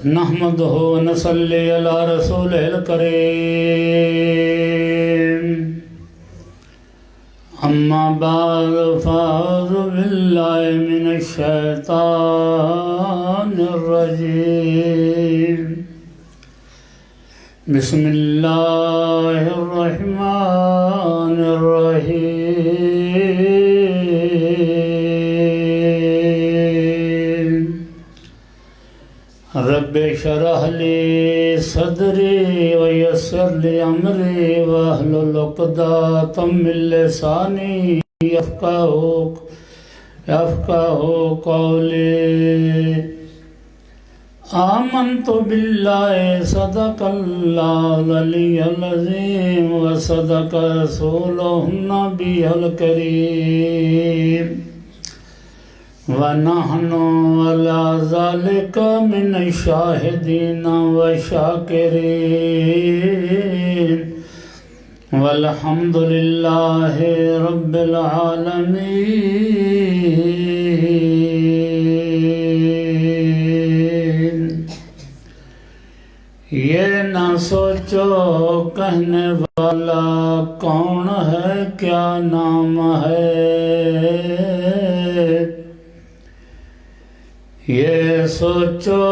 नहमदुहु व नसल्ली अला रसूलिल करीम अम्मा बाद फ़अऊज़ु बिल्लाहि मिनश शैतानिर रजीम बिस्मिल्लाहिर रहमानिर रहीम रब्बि शरह ली सदरी व यस्सिर ली अमरी वहलुल उक़दतम मिन लिसानी यफ़क़हू क़ौली आमन्तु बिल्लाहि सदक़ल्लाहुल अलियुल अज़ीम व सदक़ रसूलुहुन नबियुल करीम व नहनु अला ज़ालिका मिन शाहिदीन व शाकिरीन वल्हम्दुलिल्लाहि रब्बिल आलमीन। ये न सोचो कहने वाला कौन है, क्या नाम है, ये सोचो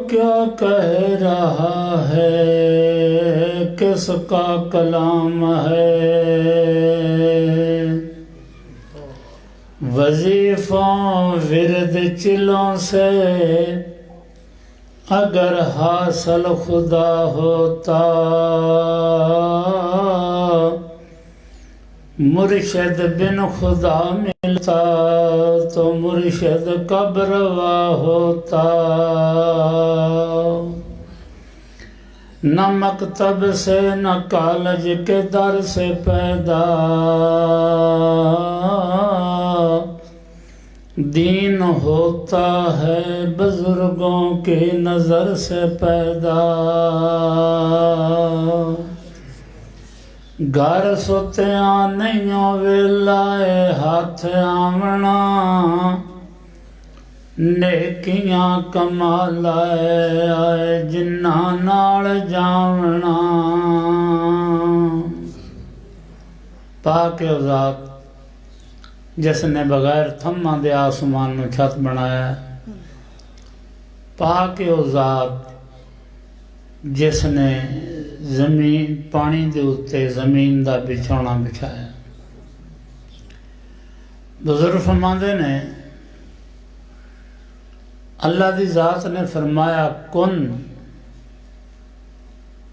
क्या कह रहा है, किसका कलाम है। वजीफों विरद चिलों से अगर हासिल खुदा होता, मुर्शिद बिन खुदा मिलता तो मुर्शिद कब रवा होता। न मकतब से न कॉलेज के दर से पैदा, दीन होता है बुजुर्गों की नज़र से पैदा। घर सुत्या नहीं वेलाए हाथ आवना, नेकियां कमा लाए आए जिन्ना नाल जावना। पाक ज़ात जिसने बगैर थम्मा दे आसमान में छत बनाया, पाक ज़ात जिसने जमीन पानी दे उत्ते जमीन दा बिछौना बिछाया। बुजुर्ग फरमाते ने अल्लाह दी ज़ात ने फरमाया कुन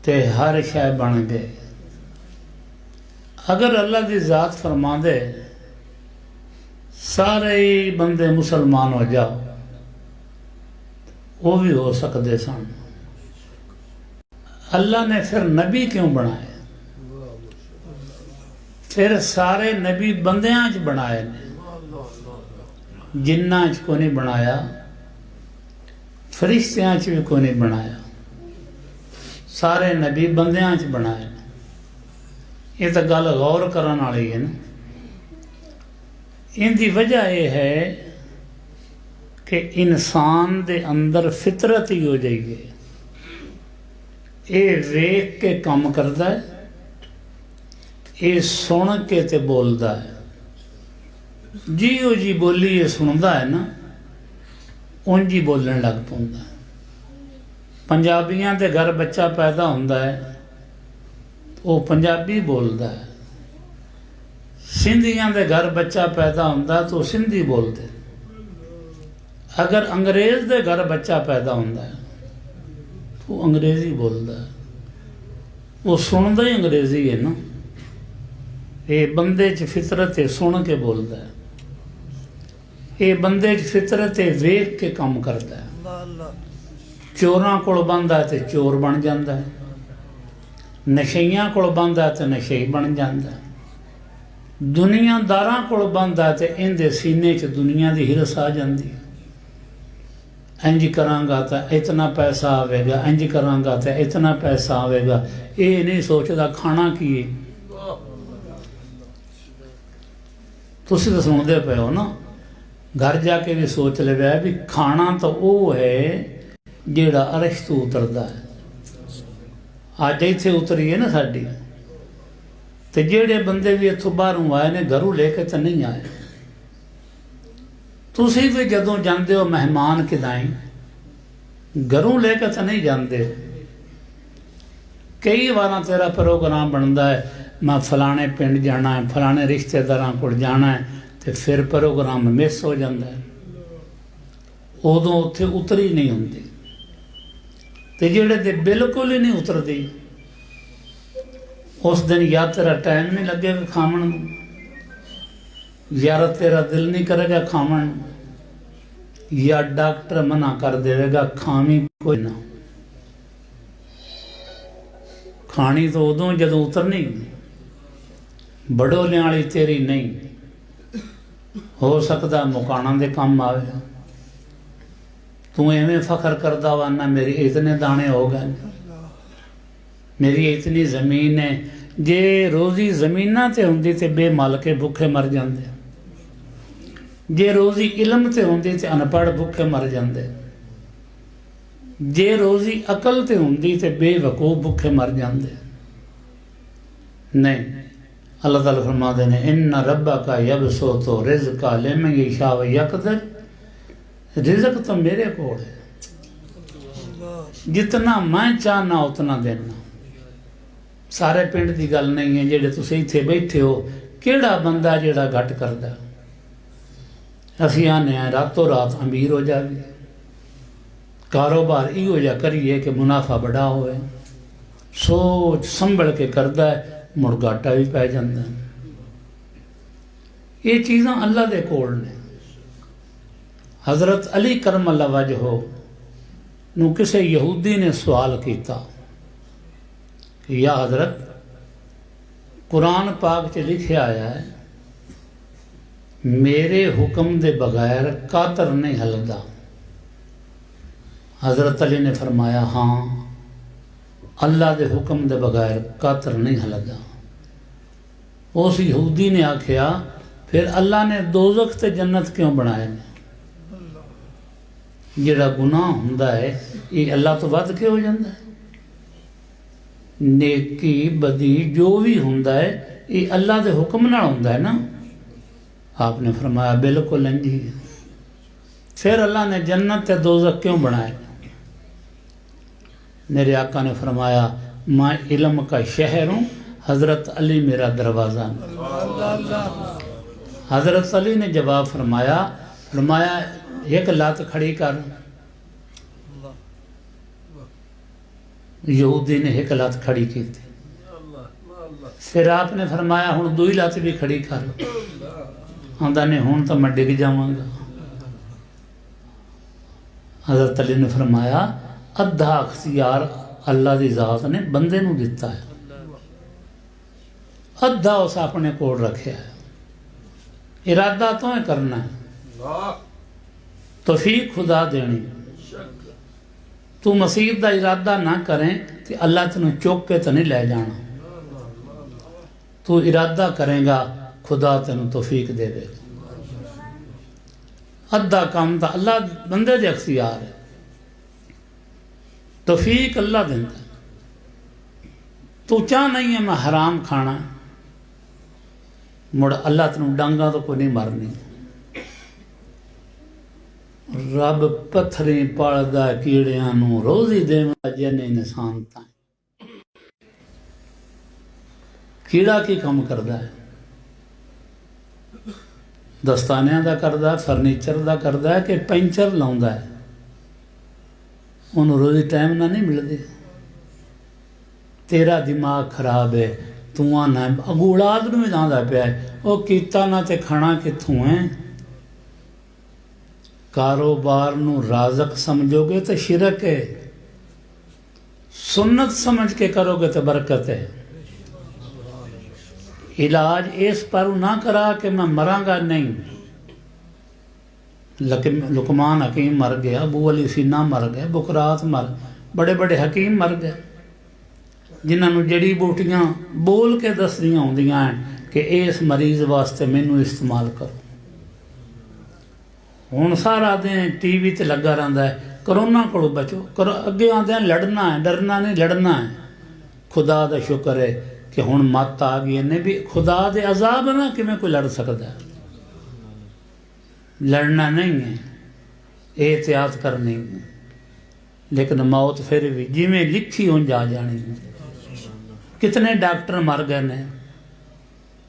ते हर शय बन गए। अगर अल्लाह दी ज़ात फरमा दे सारे ही बंदे मुसलमान हो जाओ, वो भी हो सकते सन। अल्लाह ने फिर नबी क्यों बनाए? फिर सारे नबी बंदियां च बनाए ने, जिन्ना च को नहीं बनाया, फरिश्तियां च भी को नहीं बनाया। सारे नबी बंदियां च बनाए ने। ये तो गल गौर करने वाली है ना। इनकी वजह यह है कि इंसान दे अंदर फितरत ही हो जाएगी। ये वेख के काम करता है, ये सुन के ते बोलता है। जियो जी बोली ये सुनता है ना, उंज ही बोलने लग पौंदा है। पंजाबियां दे घर बच्चा पैदा होंदा है, वो पंजाबी बोलता है। सिंधियां दे घर बच्चा पैदा होंदा तो सिंधी बोलते। अगर अंग्रेज दे घर बच्चा पैदा होंदा है वो अंग्रेजी बोलता है। वो सुनता ही अंग्रेजी है ना। ये बंदे च फितरत है, सुन के बोलता है। ये बंदे च फितरत है, वेख के काम करता है। चोरां कोल बंदा है तो चोर बन जाता है, नशइयां कोल बंदा है तो नशई बन जाता है, दुनियादारां कोल बंदा है तो इहदे सीने च दुनिया की हिरस आ जाती है। इंज करांगा तो इतना पैसा आवेगा, इंज करांगा तो इतना पैसा आवेगा। ये नहीं सोचता खाना की है। तुसी तो सुनते पे हो ना, घर जाके भी सोच लिया भी खाना तो वो है ਜਿਹੜਾ ਅਰਸ਼ ਤੋਂ ਉਤਰਦਾ ਹੈ। ਅੱਜ ਇੱਥੇ ਉਤਰੀ ਹੈ ਨਾ ਸਾਡੀ, ਤੇ ਜਿਹੜੇ ਬੰਦੇ ਵੀ ਇੱਥੋਂ ਬਾਹਰੋਂ ਆਏ ਨੇ ਘਰੋਂ ਲੈ ਕੇ ਤਾਂ ਨਹੀਂ ਆਏ। ਤੁਸੀਂ ਵੀ ਜਦੋਂ ਜਾਂਦੇ ਹੋ ਮਹਿਮਾਨ ਕਿਦਾਈ, ਘਰੋਂ ਲੈ ਕੇ ਤਾਂ ਨਹੀਂ ਜਾਂਦੇ। ਕਈ ਵਾਰ ਤੇਰਾ ਪ੍ਰੋਗਰਾਮ ਬਣਦਾ ਹੈ, मैं फलाने पिंड जाना है, फलाने रिश्तेदारों को जाना है, तो फिर प्रोग्राम मिस हो जाता है, उदों उत्थे उतरी नहीं होंदी। तो जेड़े ते बिल्कुल ही नहीं उतरती, उस दिन या तेरा टाइम नहीं लगेगा खावन, या तेरा दिल नहीं करेगा खावन, या डॉक्टर मना कर देगा खावी कोई ना। खानी तो उदों जदों उतरनी, बड़ोलियां वाली तेरी नहीं हो सकता मुकाना दे काम आवे। तू एवें फखर करदा वा ना मेरी इतने दाने हो गए, मेरी इतनी जमीन है। जे रोजी जमीना ते हुंदी ते बेमल के भुखे मर जांदे, जे रोजी इलम ते हुंदी ते अनपढ़ भुखे मर जांदे, जे रोजी अकल ते हुंदी ते बेवकूफ भुखे मर जांदे। नहीं, अल्लाह ताला फरमाते हैं इन्ना रब्बा का यबसुतु रिज़्क़ा लिमन यशा व यक़दिर, रिज़्क़ तो मेरे कोल है, जितना मैं चाहना उतना देना। सारे पिंड की गल नहीं है, जेड़े तुसीं इत्थे बैठे हो केड़ा बंदा जेड़ा घट करदा। असीं आने हैं रातों रात अमीर हो जाए, कारोबार इहो जिहा करिए कि मुनाफा बड़ा होए, सोच संभल के करदा है, मुड़ घाटा भी पै जाता है। ये चीज़ां अल्लाह दे कोल ने। हज़रत अली करम अल्लाह वजहो नूं किसी यहूदी ने सवाल किया कि या हज़रत, कुरान पाक च लिखिया आया है मेरे हुक्म दे बगैर कातर नहीं हलदा। हज़रत अली ने फरमाया हाँ, अल्लाह के हुक्म के बगैर कातर नहीं हलदा। उस यहूदी ने आख्या फिर अल्लाह ने दोज़ख ते जन्नत क्यों बनाए ने? जिहड़ा गुनाह हुंदा है ये अल्लाह तो वध के हो जाता है। नेकी बदी जो भी हुंदा है ये अल्लाह के हुक्म नाल हुंदा है ना। आपने फरमाया बिल्कुल इंजी। फिर अल्लाह ने जन्नत ते दोज़ख क्यों बनाए? मेरे आका ने फरमाया मैं इल्म का शहर हूँ, हज़रत अली मेरा दरवाज़ा। हज़रत अली ने जवाब फरमाया एक लात खड़ी कर। यहूदी ने एक लात खड़ी की थी। फिर आपने फरमाया हुण दूई लात भी खड़ी कर। आंदा ने हुण तो मैं डिग जावांगा। हज़रत अली ने फरमाया अद्धा अख्तियार अल्लाह की ज़ात ने बंदे नूं दिता है, अद्धा उस अपने कोल रखा है। इरादा तो है करना है, तौफीक खुदा देनी। तू मसीह का इरादा ना करें तो अल्लाह तेनू चुक के तो नहीं ले जाना। तू इरादा करेगा खुदा तेनू तौफीक दे देगा। अद्धा काम तो अल्लाह बंदे दे अख्तियार है, तौफीक अल्लाह देंदा। तू चाह नहीं है मैं हराम खाना, मुड़ अल्लाह तेनू डांगा तो कोई नहीं मारनी। रब पत्थरी पालदा कीड़ियां नू रोज़ी देवा जिन्हें इंसान ताईं। कीड़ा की काम करता है? दस्तानियां दा करदा है, फर्नीचर दा करदा है कि पेंचर लाउंदा है? उन्होंने रोज़ी टाइम ना नहीं मिलती। तेरा दिमाग खराब है, तू आना अगूलाद में भी आंदा पिया वो कीता ना ते खाना कित्थों है। कारोबार नू राज़क समझोगे तो शिरक है, सुन्नत समझ के करोगे तो बरकत है। इलाज इस पर ना करा कि मैं मरांगा नहीं। लुकमान हकीम मर गया, अबू अली सीना मर गए, बुकरात मर, बड़े बड़े हकीम मर गए जिन्होंने जड़ी बूटियां बोल के दसदियां होंदियां हैं कि इस मरीज़ वास्ते मैनू इस्तेमाल करो। हुण सारा दिन टीवी ते लगा रहिंदा है करोना को बचो। अगे आते लड़ना है, डरना नहीं, लड़ना है। खुदा का शुक्र है कि हुण मत आ गई ने भी खुदा दे अजाब ना किवें कोई लड़ सकता है। लड़ना नहीं है, एहतियात करनी है, लेकिन मौत फिर भी जिमें लिखी उंज आ जानी है। कितने डॉक्टर मर गए ने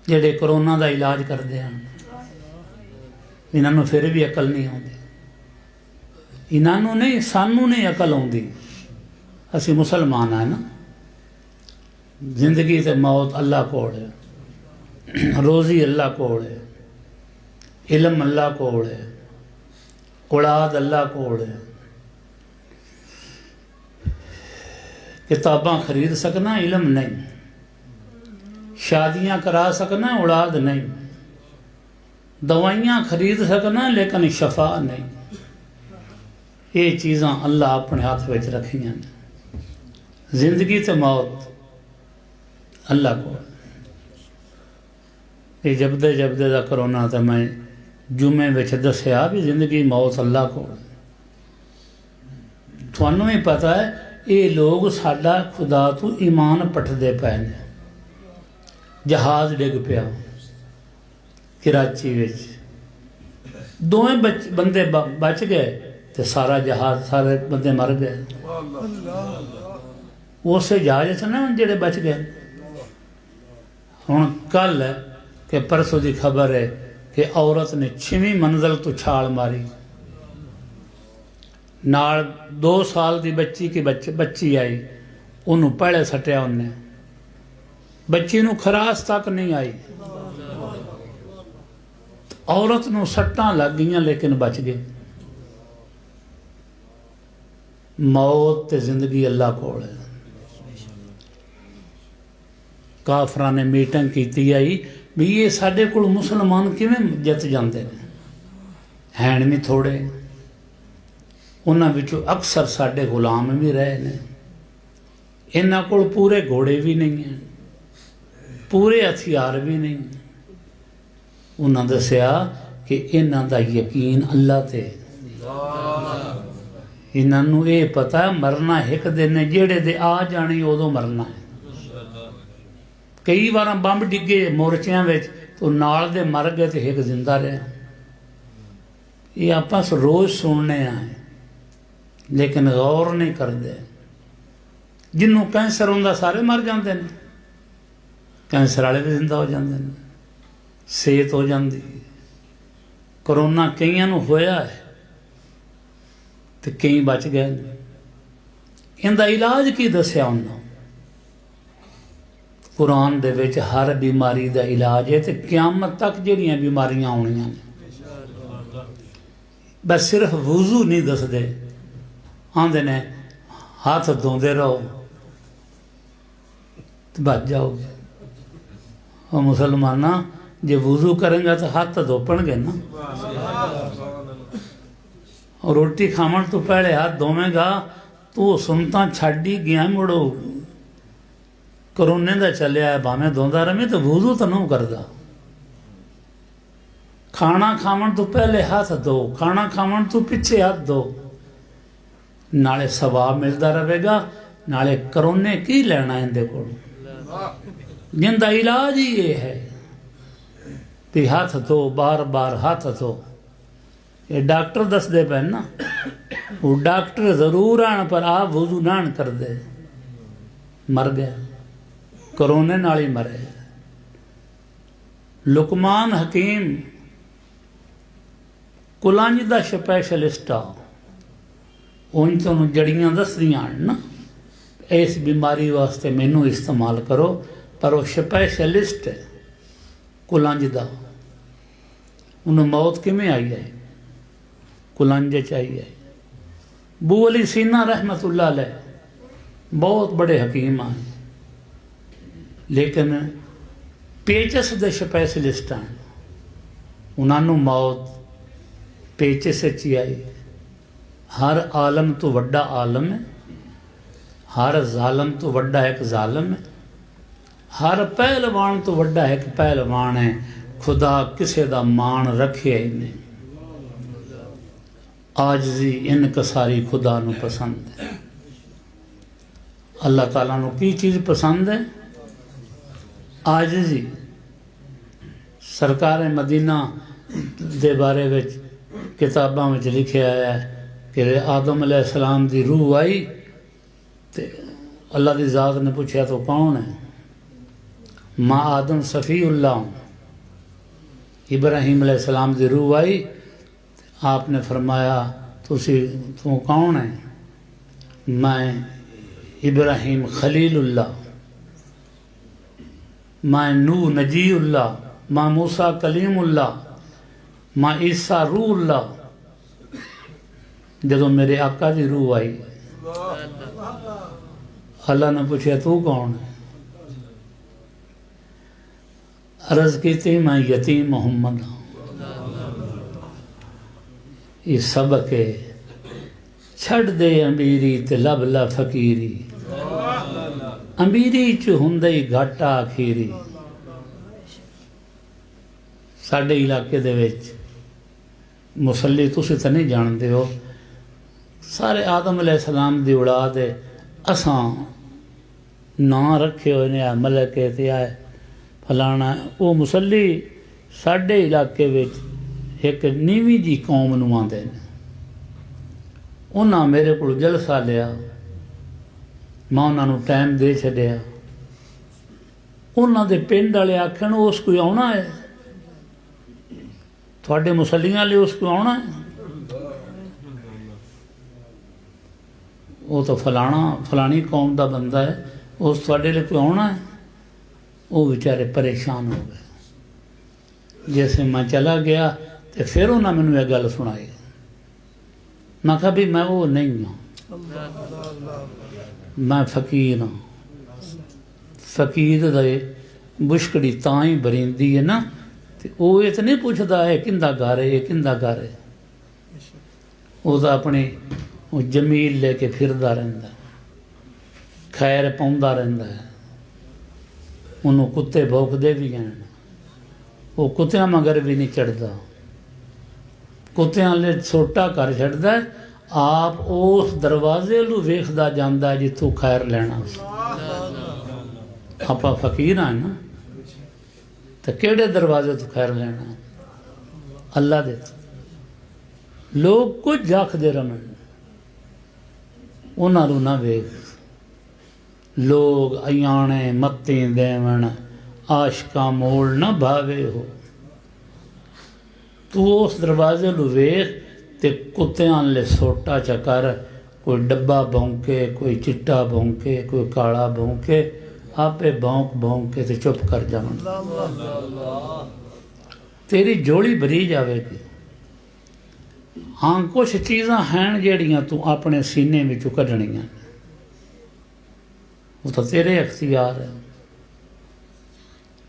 जेडे करोना का इलाज करते हैं, इन्होंने फिर भी अकल नहीं आती। इन्हों नहीं, सानू नहीं अकल आती। असी मुसलमान हैं ना। जिंदगी ते मौत अल्लाह कोल है, रोज़ी अल्लाह कोल है, इल्म अल्लाह कोल है, औलाद अल्लाह कोल है। किताबां खरीद सकना, इल्म नहीं। शादियां करा सकना, औलाद नहीं। दवाइयां खरीद सकना, लेकिन शफा नहीं। ये चीज़ां अल्लाह अपने हाथ में रखियां ने। जिंदगी ते मौत अल्लाह को। ये जबदे जबदे दा करोना तो मैं जुमे विच दसिया भी जिंदगी मौत अल्लाह को। थानू ही पता है ये लोग साडा खुदा तो ईमान पटदे पे ने। जहाज डिग पिया कराची विच, दोवें बंदे बच गए तो सारा जहाज, सारे बंदे मर गए। उस जहाज च ना जेड़े बच गए। हुण कल है कि परसों की खबर है कि औरत ने 6वीं मंजिल तो छाल मारी, नाल 2 साल की बच्ची की बच्ची आई, उन्होंने पहले सटिया। उन्हें बच्ची नूं खरास तक नहीं आई। औरत नूं सट्टां लग गईयां लेकिन बच गए। मौत ते जिंदगी अल्लाह कोल है। काफरां ने मीटिंग की आई भी ये साडे कोल मुसलमान किवें जित जाते हैं। हैन भी थोड़े, उन्हां विचों अक्सर साडे गुलाम भी रहे ने। इन्हां कोल पूरे घोड़े भी नहीं हैं, पूरे हथियार भी नहीं। उन्हां दसिया कि इन्हां दा यकीन अल्लाह ते। इन्हां ये पता मरना एक दिन है, जेड़े दे आ जानी उदों मरना है। कई बार बंब डिगे मोर्चियां विच तो नाल दे मर गए तो एक जिंदा रहा। ये आप रोज़ सुनने आए लेकिन गौर नहीं करते। जिन्हों कैंसर होंदा सारे मर जाते हैं, कैंसर वाले भी जिंदा हो जाते हैं, सेहत हो जाती। करोना कईयां नूं होया है तो कई बच गए। इनका इलाज की दसिया उन्होंने? कुरान दे विच हर बीमारी का इलाज है। तो क्यामत तक जिहड़ियां बीमारियां आउणियां ने, बस सिर्फ वुजू नहीं दसदे। आंदे ने हाथ धोंदे रहो तो बच जाओगे। और मुसलमाना जे वुजू करेंगे तो हाथ तो धोपणगे ना। और रोटी खावन तो पहले हाथ धोवेगा तो सुनता छड्ड ही गया। मुड़ो करोने का चलिया भावें धोंदा रहे तो वुजू तो नहीं करता। खाना खावन तो पहले हाथ धो, खाना खावन तो पिछे हाथ धो, नाले सवाब मिलता रहेगा, नाले करोने की लेना इनके को। जिनका इलाज ही ये है कि हाथ धो, बार बार हाथ धो। ये डॉक्टर दसदे पे ना, वो डॉक्टर जरूर आन पर आप वुजू ना कर दे, मर गया। करोने नाल ही मरे। लुकमान हकीम कुलंज का स्पैशलिस्ट आ। उन तो जड़ियाँ दसदियां ना, इस बीमारी वास्ते मैनू इस्तेमाल करो, पर वो स्पैशलिस्ट है कुलंज का। उन्हें मौत किमें आई है? कुलंज आई है। बू अली सीना रहमतुल्लाह अलैह बहुत बड़े हकीम आए, लेकिन पेचस के स्पैशलिस्ट हैं। उन्होंने मौत पेचस ही आई। हर आलम तो वड्डा आलम है, हर जालम तो वड्डा एक जालम है, हर पहलवान तो वड्डा एक पहलवान है। खुदा किसी का मान रखे ही नहीं। आजजी इनकसारी खुदा नू पसंद है। अल्लाह ताला नू की चीज़ पसंद है? आजजी। सरकार मदीना दे बारे में किताबां में लिखा है कि आदम अलैहिस्सलाम की रूह आई तो अल्लाह की ज़ात ने पूछा तो कौन है? माँ आदम सफ़ीउल्लाह हूँ। इब्राहीम अलैहिस्सलाम की रूह आई, आपने फरमाया तू कौन है? मैं इब्राहीम खलीलुल्लाह, मैं नूह नजीउल्लाह, मैं मूसा कलीमुल्लाह, मैं ईसा रूहुल्लाह। जदों मेरे आका की रूह आई, अल्लाह ने पूछा तू कौन है? अर्ज की थी मैं यतीम मोहम्मद हाँ। ये सबक है, छड़ दे अमीरी ते लब ला फकीरी। अमीरी च हुंदे ही घाटा अखीरी। साडे इलाके दे विच मुसल्ली तुसीं तां नहीं जानते हो, सारे आदम अलैहिस्सलाम दी औलाद है। असां नां रखे हुए ने आ मलक है ते आ फलाना। वो मुसल्ली साडे इलाके विच एक नीवी जी कौम नूं आंदे ने। उन्हां मेरे कोल जलसा लिया, मैं उन्होंने टाइम दे छड्या। उन्हां दे पिंड वाले आखन उस कोई आउणा है, थोड़े मुसलियां लिए उस कोई आउणा है? वो तो फलानी कौम का बंदा है, उस थोड़े लिए कोई आउणा है? वो बेचारे परेशान हो गए। जैसे मैं चला गया तो फिर उन्हें मैनू यह गल सुनाई। मैं कहा भी मैं वो नहीं हाँ, मैं फकीर हाँ। फकीर दे मुश्कड़ी तां ही बरींदी है ना, तो वो ये तो नहीं पूछता है किंदा घर है, किंदा घर है। वो तो अपनी जमील लेके फिरदा रहिंदा, खैर पाउंदा रहिंदा है। उन्होंने कुत्ते भौंकदे भी हैं, वो कुत्तियां मगर भी नहीं चढ़ता। कुत्तियां ले छोटा कर छड्डदा है, आप उस दरवाजे लू वेखदा जांदा है जिथों खैर लेना। आप फकीर हैं ना, तो केड़े दरवाजे तो खैर लेना? अल्लाह दे। लोग कुछ आखदे रहन, उन्होंने ना वेख। लोग अयाणे मत्ती देवन, आशका मोल न भावे हो। तू उस दरवाजे लू वेख ते कुत्तियां ले सोटा चकर, कोई डब्बा भौंके, कोई चिट्टा भौंके, कोई काला भौंके, आपे भौंक भौंक के ते चुप कर जावन। तेरी जोड़ी भरी जाएगी। हाँ कुछ चीज़ां हैं जेड़ियां तू अपने सीने विचों कढ़नियां, वो तो तेरे अख्तियार है।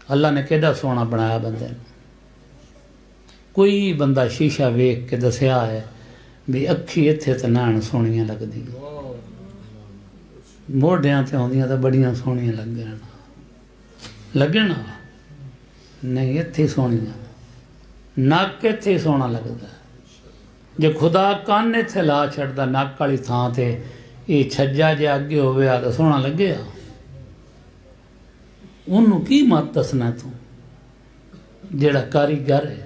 अल्लाह ने केड़ा सोना बनाया बंदे ने। कोई बंदा शीशा वेख के दसिया है भी अखी इत्थे तो नैन सोहणियां लगदी, मोढियां ते आउंदियां तो बड़ियां सोहणियां लगन नहीं, इत्थे सोहणियां। नक इत्थे सोहना लगदा। जे खुदा कन्न इत्थे ला छड्डदा नक वाली थां ते, ये छज्जा जे अगे होवे तो सोहना लगे। उन्होंने की मत दसना तू, जेड़ा कारीगर है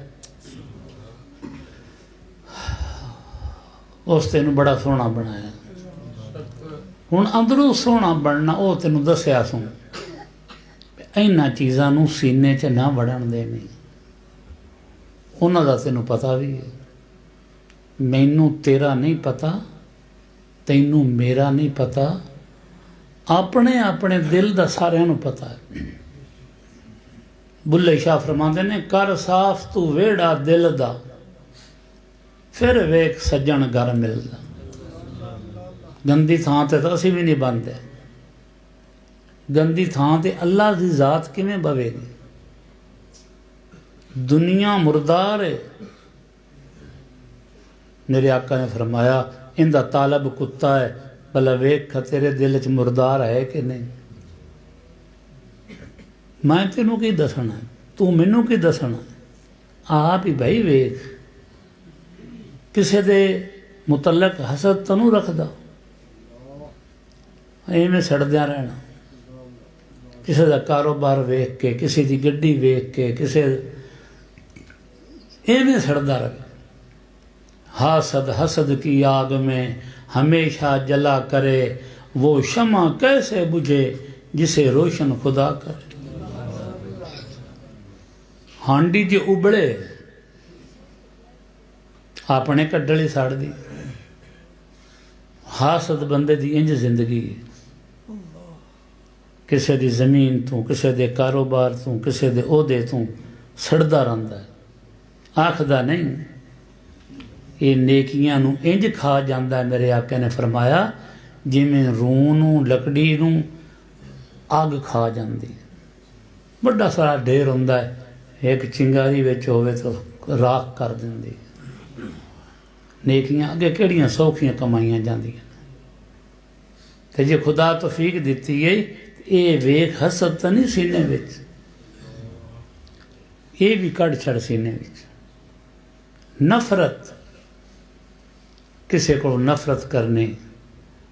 उस तेन बड़ा सोहना बनाया। हुण अंदरों सोहना बनना वो तेन दसिया सू। इन्हां चीज़ां नूं सीने च ना वड़न देनी। उन्हां दा तेनों पता भी है। मैनू तेरा नहीं पता, तैनू मेरा नहीं पता, अपने अपने दिल का सारिਆਂ ਨੂੰ पता है। बुल्ले शाह फरमाते ने कर साफ तू वेड़ा दिल दा, फिर वेख सज्जन घर मिलदा। गंदी थां ते तो असीं भी नहीं बनते। गंदी थां ते अल्लाह की जात किवें बवेगी? दुनिया मुर्दार है। मेरे आका ने फरमाया इनका तालब कुत्ता है, भला वेख तेरे दिल च मुर्दार है कि नहीं। मैं तेनू की दसना, तू मैनू की दसना? आप ही भाई वेख। किसी दे मुतलक हसद तो नहीं रखता, इवें सड़द्या रहना, किसी का कारोबार वेख के, किसी की गड्डी वेख के, किसी इवें सड़दा रहे। हासद हसद की आग में हमेशा जला करे, वो शमा कैसे बुझे जिसे रोशन खुदा करे। हांडी जो उबले अपने कड्डली साड़ दी। हासद बंदे दी इंज जिंदगी है, किसी दी जमीन तू, किसी दे कारोबार तू, किसी दे ओहदे तू सड़दा रहिंदा है, आखदा नहीं। ये नेकियां नू इंज खा जांदा है। मेरे आके ने फरमाया जिमें रूह नू, लकड़ी नू अग खा जाती। बड़ा सारा ढेर हुंदा है, एक चिंगारी विच होवे तो राख कर दिंदी। नेकियां अगे किहड़ियां सौखियां कमाईयां जांदियां ते जे खुदा तौफीक दिती है, ये वेख हसद तो नहीं सीने विच, ये भी कढ़ छड़ सीने विच। नफरत, किसी को नफरत करनी,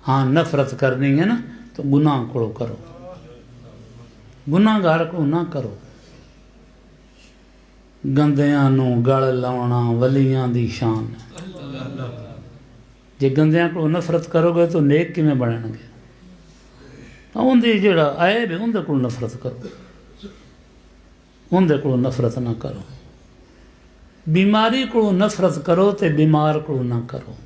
हाँ नफरत करनी है ना तो गुनाह को करो, गुनाहगार को ना करो। गंदियां नू गल लाउणा वलियां दी शान। जे गंदियां को नफरत करोगे तो नेक किवें बनणगे? उनदी जिहड़ा ऐब है उनदे कोल नफरत करो, उनदे कोल नफरत ना करो। बीमारी को नफरत करो तो बीमार को ना करो।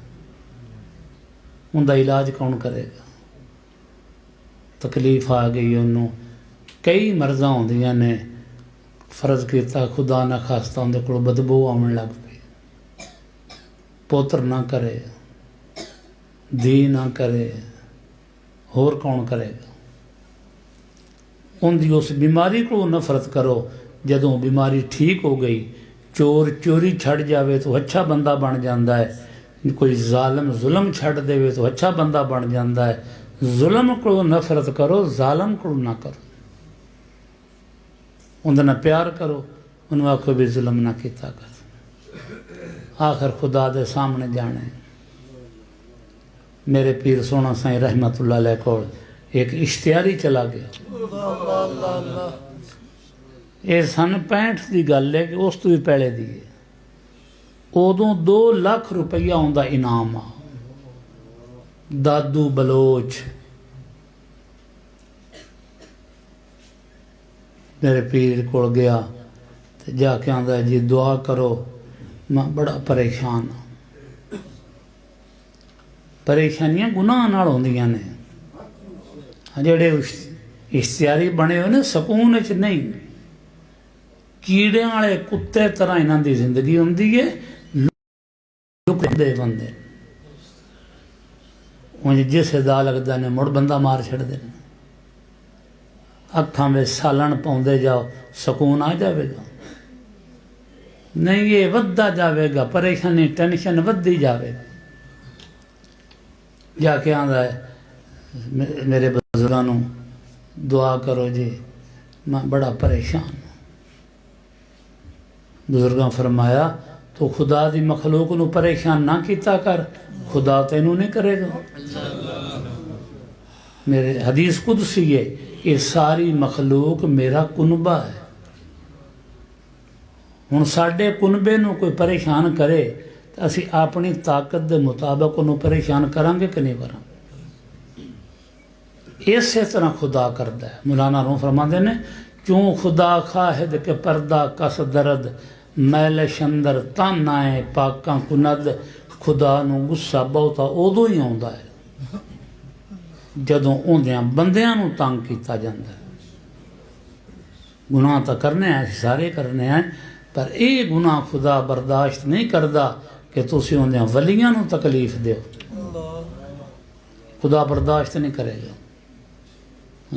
उनका इलाज कौन करेगा? तकलीफ आ गई उन्होंने, कई मर्जा होंदियां ने, फर्ज किया खुदा ना खास्ता उनके को बदबू आवन लग पई, पुत्र ना करे, धी ना करे, होर कौन करेगा? उनकी उस बीमारी को नफरत करो। जदों बीमारी ठीक हो गई, चोर चोरी छड़ जावे तो अच्छा बंदा बन जाता है, कोई जालम जुल्म छड़ देवे तो अच्छा बंदा बन जाता है। जुल्म को नफरत करो, जालम को ना करो। उनके नाल प्यार करो, उन्होंने आखो भी जुल्म ना किया कर, आखिर खुदा दे सामने जाने। मेरे पीर सोना साईं रहमतुल्लाह अलैह को एक इश्तिहारी चला गया। ये सन 65 की गल है कि उस तो भी पहले दी है। उदों 2 लाख रुपया उनका इनाम आ। दादू बलोच मेरे पीर को गया तो जाके आंदा जी दुआ करो, मैं बड़ा परेशान हाँ। परेशानियां गुनाह नाल होंदियां ने। जेड़े इश्तिहारी बने हुए ने सकून च नहीं, कीड़े वाले कुत्ते तरह इन्हां दी जिंदगी होंदी है। लुकदे बंदे उंज जिस दा लगदा ने मुड़ बंदा मार छड़दे ने। अखां में सालन पाउंदे जाओ, सकून आ जाएगा? नहीं, ये वधदा जाएगा, परेशानी टेंशन वधदी जाएगा। जाके आंदा है मेरे बुजुर्गों नूं दुआ करो जी, मैं बड़ा परेशान हूँ। बुजुर्गों फरमाया तो खुदा दी मखलूक नूं परेशान ना किया कर, खुदा तेनू नहीं करेगा। मेरे हदीस कुदसी है, ये सारी मखलूक मेरा कुनबा है। हुण साडे कुनबे नूं कोई परेशान करे तो असी अपनी ताकत के मुताबिक उन्होंने परेशान करांगे कि नहीं करांगे? इस तरह खुदा करता है। मौलाना रूह फरमाते ने, क्यों खुदा खाहिद के पर्दा कस दर्द, मैल शंदर तानाए पाकां कुनद। खुदा नूं गुस्सा बहुता उदों ही आउंदा है जदों उहदियां बंदियां नूं तंग कीता जांदा है। गुनाह तो करने हैं, सारे करने हैं, पर यह गुनाह खुदा बर्दाश्त नहीं करता कि तुसीं उहदियां वलियां नूं तकलीफ दो। खुदा बर्दाश्त नहीं करेगा,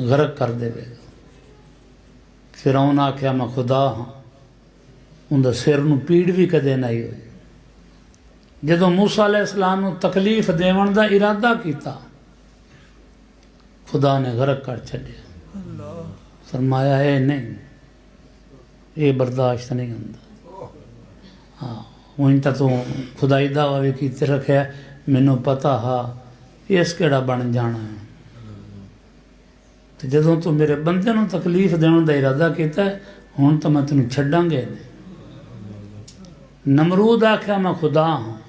गरक कर देगा। फिरौन आख्या मैं खुदा हाँ, उनके सिर नूं पीड़ भी कदे नहीं हुई। जदों मूसा अलैहिस्सलाम नूं तकलीफ देवन दा इरादा किया, खुदा ने गरक कर छड्डिया। फरमाया है नहीं, ये बर्दाश्त नहीं होंदा। हाँ, उन तो तू खुदाई दावा भी कीते रखे, मैनू पता हा इस केड़ा बन जाना है। तो जदों तू मेरे बंदे नूं तकलीफ देने का इरादा किया हुण तो मैं तेनों छड्डांगे। नमरूद आख्या मैं खुदा हाँ,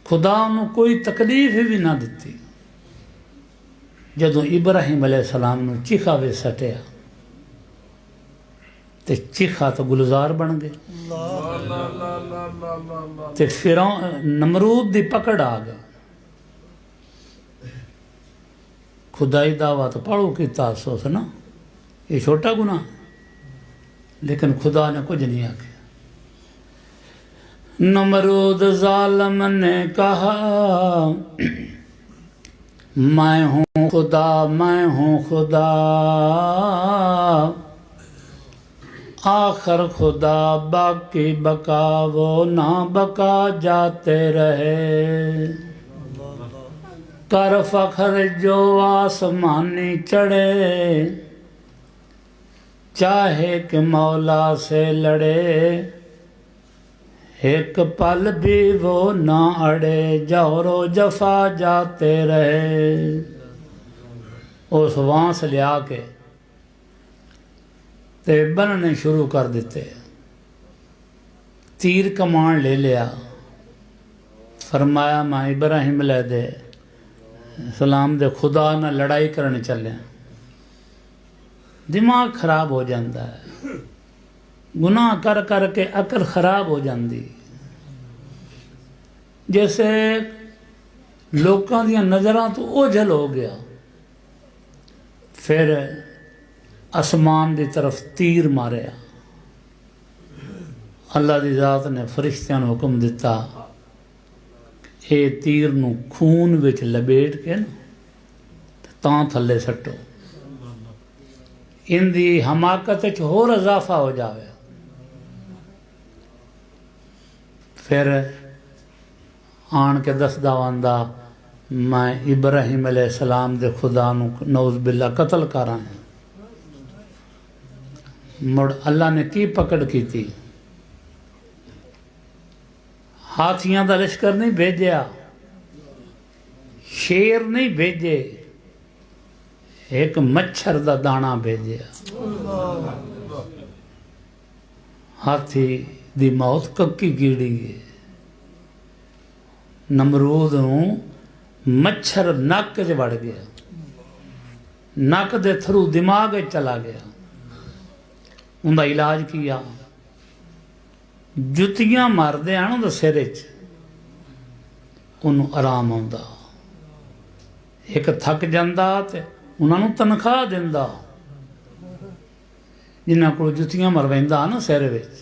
खुदा नूं कोई तकलीफ भी ना दिती। जदों इब्राहिम अलैहिस्सलाम नूं चिखा वे सटिया ते चिखा तो गुलजार बन गए ते फिर नमरूद दी पकड़ आ गई। खुदाई दावा तो पढ़ो किता अफसोस ना, ये छोटा गुनाह, लेकिन खुदा ने कुछ नहीं आख्या। नमरूद जालिम ने कहा मैं हूँ खुदा, मैं हूँ खुदा, आखिर खुदा बाकी बका वो ना बका जाते रहे। कर फखर जो आसमानी चढ़े, चाहे कि मौला से लड़े, एक पल भी वो ना अड़े, जौरो जफा जाते रहे। उस वांस लिया के ते बनने शुरू कर दिते, तीर कमान ले लिया। फरमाया मैं इब्राहिम दे सलाम दे खुदा ना लड़ाई करने चले। दिमाग खराब हो जाता है, गुनाह कर करके अकल खराब हो जाती। जैसे लोगों दी नज़रां तो ओझल हो गया, फिर आसमान की तरफ तीर मारिया। अल्लाह की ज़ात ने फरिश्तियां नूं हुक्म दिता, ये तीर नूं खून विच लपेट के ना तां थले सट्टो, इनकी हमाकत च होर इजाफा हो जाए। फिर आन के दसदा आंदा मैं इब्राहिम अलैहिस्सलाम दे खुदा नूं नौज़ बिल्ला कतल करा। मुड़ अल्लाह ने की पकड़ की थी, हाथियां दा लश्कर नहीं भेजा, शेर नहीं भेजे, एक मच्छर दा दाना भेजा। हाथी दी मौत कक्की कीड़ी है। नमरूद नूं मच्छर नक च वड़ गया, नक दे थरू दिमाग चला गया। उनका इलाज किया, जुतियां मारदे हैं ना सिर च, उन्होंने आराम आउंदा। एक थक जाता तो उन्होंने तनख्वाह दिंदा, जिन्हां कोल जुतियां मरवांदा ना सिर विच,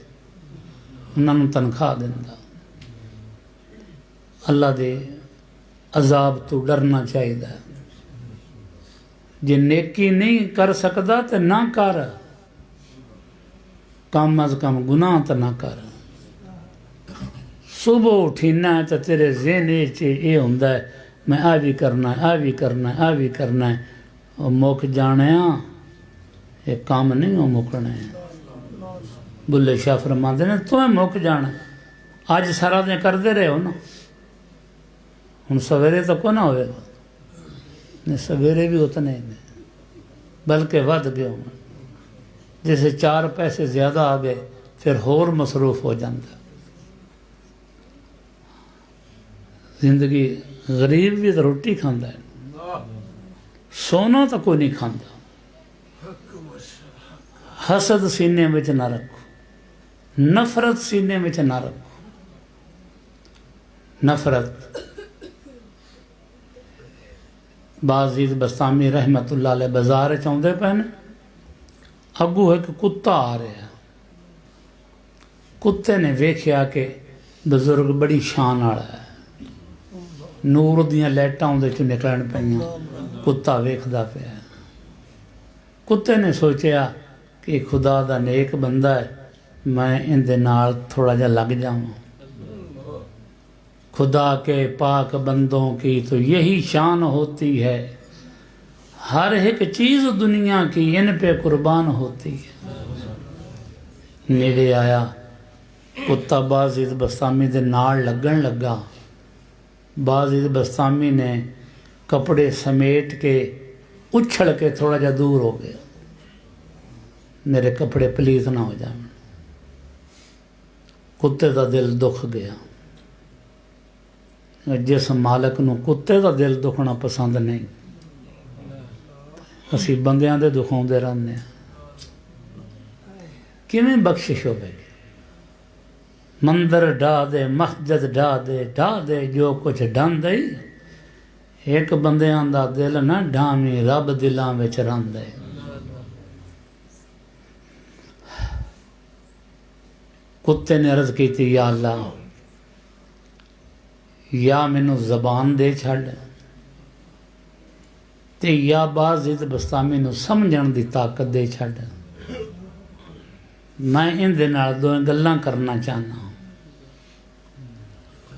उन्होंने तनख्वाह दिंदा। अल्लाह दे अजाब तो डरना चाहिए। जे नेकी नहीं कर सकता तो ना कर, कम अज कम गुनाह तो ना कर। सुबह उठीना है तो तेरे ज़हन ये होंदा है मैं आ भी करना है, आ भी करना है, आ भी करना है, और मुक जाने ये काम नहीं हो मुकने है। बुल्ले शाह फरमाते ने तुम्हें मुक जाना, अज सारा दिन करते रहे हो ना, हुण सवेरे तो को ना होगा, सवेरे भी उतने ही बल्कि वध गए हो। जैसे 4 पैसे ज़्यादा आ गए फिर होर मसरूफ हो जाता। जिंदगी गरीब भी तो रोटी खाता है, सोना तो कोई नहीं खाता। हसद सीने में ना रखो, नफरत सीने में ना रखो। नफरत बाज़ीद बस्तामी रहमतुल्लाह अलैह बाजार चाहते पे ने, अगू एक कुत्ता आ रहा, कुत्ते ने वेख्या कि बजुर्ग बड़ी शान वाला है, नूर दियां लाइटां उहदे चों निकलन पईयां, कुत्ता वेखदा पिया। कुत्ते ने सोचा कि खुदा दा नेक बंदा है, मैं इहदे नाल थोड़ा जा लग जावां। खुदा के पाक बंदों की तो यही शान होती है, हर एक चीज़ दुनिया की इन पे कुर्बान होती है। नेड़े आया, कुत्ता बाज़ीद बस्तामी दे नाल लगन लगा, बाज़ बस्तामी ने कपड़े समेट के उछल के थोड़ा जा दूर हो गया, मेरे कपड़े पलीत ना हो जाए। कुत्ते का दिल दुख गया। जिस मालक नूं कुत्ते का दिल दुखना पसंद नहीं, असी बंदियां दे दुखाउंदे रहंदे हां। किवें बख्शिश होवेगी? मंदिर ढा दे, मस्जिद ढा दे जो कुछ ढांदा ही। एक बंदियां दा दिल ना ढावी, रब दिलां विच रहिंदा है। कुत्ते ने अर्ज की, या अल्लाह, या मैनू जबान दे छड़ ते या बाज़ बस्तामी नूं समझण दी ताकत दे छड़। मैं इहदे नाल दो गल्लां करना चाहना।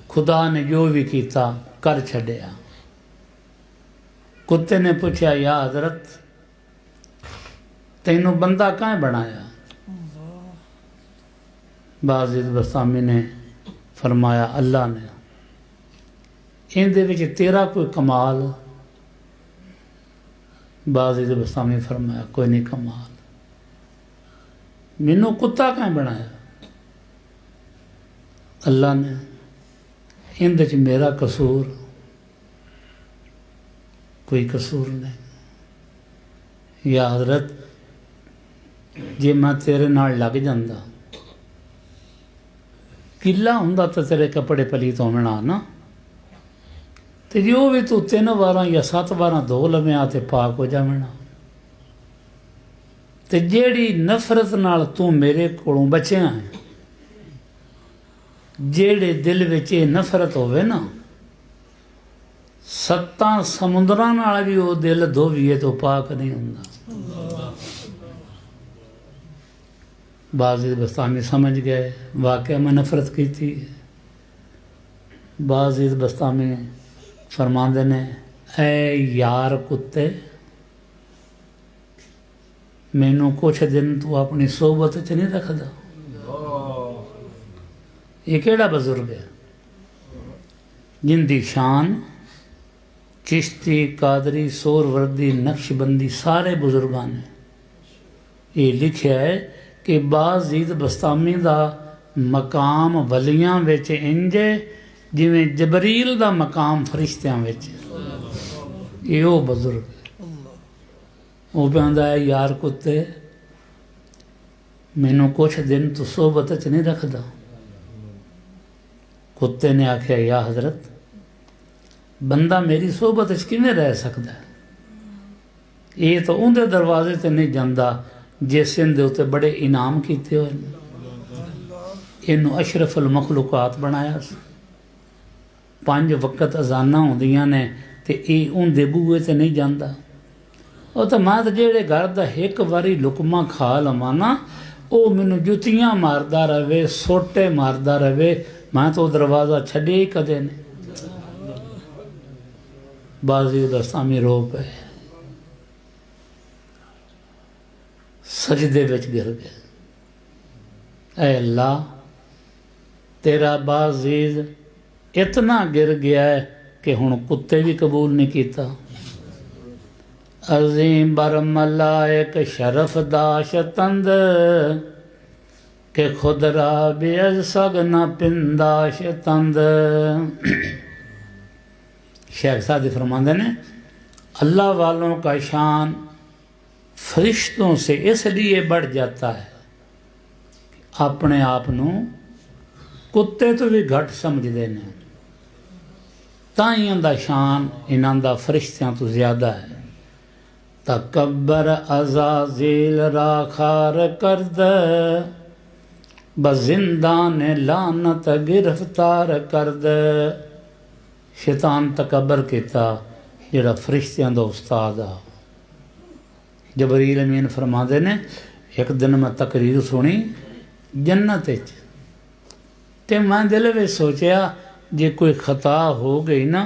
खुदा ने जो भी कीता कर छड्या। कुत्ते ने पूछा, या हजरत, तैनू बंदा काहे बनाया? बाज़ बस्तामी ने फरमाया, अल्लाह ने। इहदे विच तेरा कोई कमाल? बाज़ बस्तामी फरमाया, कोई नहीं कमाल। मैनू कुत्ता काहे बनाया? अल्लाह ने। इहदे च मेरा कसूर? कोई कसूर नहीं। या हजरत, जे मैं तेरे नाल लग जांदा, किला हुंदा तो तेरे कपड़े पलीत होवना ना, ते जो भी तू 3 वारां या 7 वारां धो लवें ते पाक हो जावना। ते जेड़ी नफरत नाल तू मेरे कोलों बचिया है, जेड़े दिल विच ये नफरत होवे ना, 7 समुद्रां नाल भी वो दिल धोवीए तो पाक नहीं हुंदा। बाज़ बस्तामी समझ गए वाकई में नफरत की थी। बाज़ बस्तामी फरमांदे ने, ऐ यार कुत्ते, मैनू कुछ दिन तू अपनी सोबत च नहीं रखदा। ये केड़ा बजुर्ग है जिंदी शान चिश्ती, कादरी, सोरवर्दी, नक्शबंदी सारे बुजुर्गां ने ये लिखा है कि बाज़ बस्तामी दा मकाम वलियां विच इंज जिवें जबरील दा मकाम फरिश्तियां विच। ये वो बुजुर्ग है। वो कहंदा है, यार कुत्ते, मैनू कुछ दिन तू सोबत च नहीं रखदा। कुत्ते ने आख्या, या हजरत, बंदा मेरी सोबत च किवें रह सकदा है? ये तो उहदे दरवाजे ते नहीं जांदा जिस दे उत्ते बड़े इनाम कीते होए। इनू अशरफुल मखलूकात बनाया। 5 वक्त अजाना होंदियां ने ते ये उहदे बूहे ते नहीं जांदा। वो तो मैं तो जेड़े घर दा एक वारी लुकमा खा लवां ना, वो मैनू जुतियां मारदा रहे, सोटे मारदा रहे, मैं तो दरवाज़ा छड्डिया ही कदे नहीं। बाज़ बस्तामी रो पे सजदे विच गिर गए। ऐ अल्लाह, तेरा बाज़ीज़ इतना गिर गया है कि हुण कुत्ते भी कबूल नहीं किया। अज़ीम बरमला एक शरफ दाश तंद के खुदरा बेअज सग न पिंदाश तंद। शेख सादी फरमाते ने, अल्लाह वालों का शान फरिश्तों से इसलिए बढ़ जाता है अपने आप नू कुत्ते तो भी घट समझते हैं, ताई इन्दा शान इन्हां दा फरिश्तियां तो ज़्यादा है। तकब्बर अज़ाज़ील राखार करद बज़िंदान लानत गिरफ्तार करद। शैतान तकबर किया जिहड़ा फरिश्तियां दा उस्ताद आ। जबरील अमीन फरमाते ने, एक दिन मैं तकरीर सुनी जन्नत विच, ते मैं दिल में सोचा जे कोई खता हो गई ना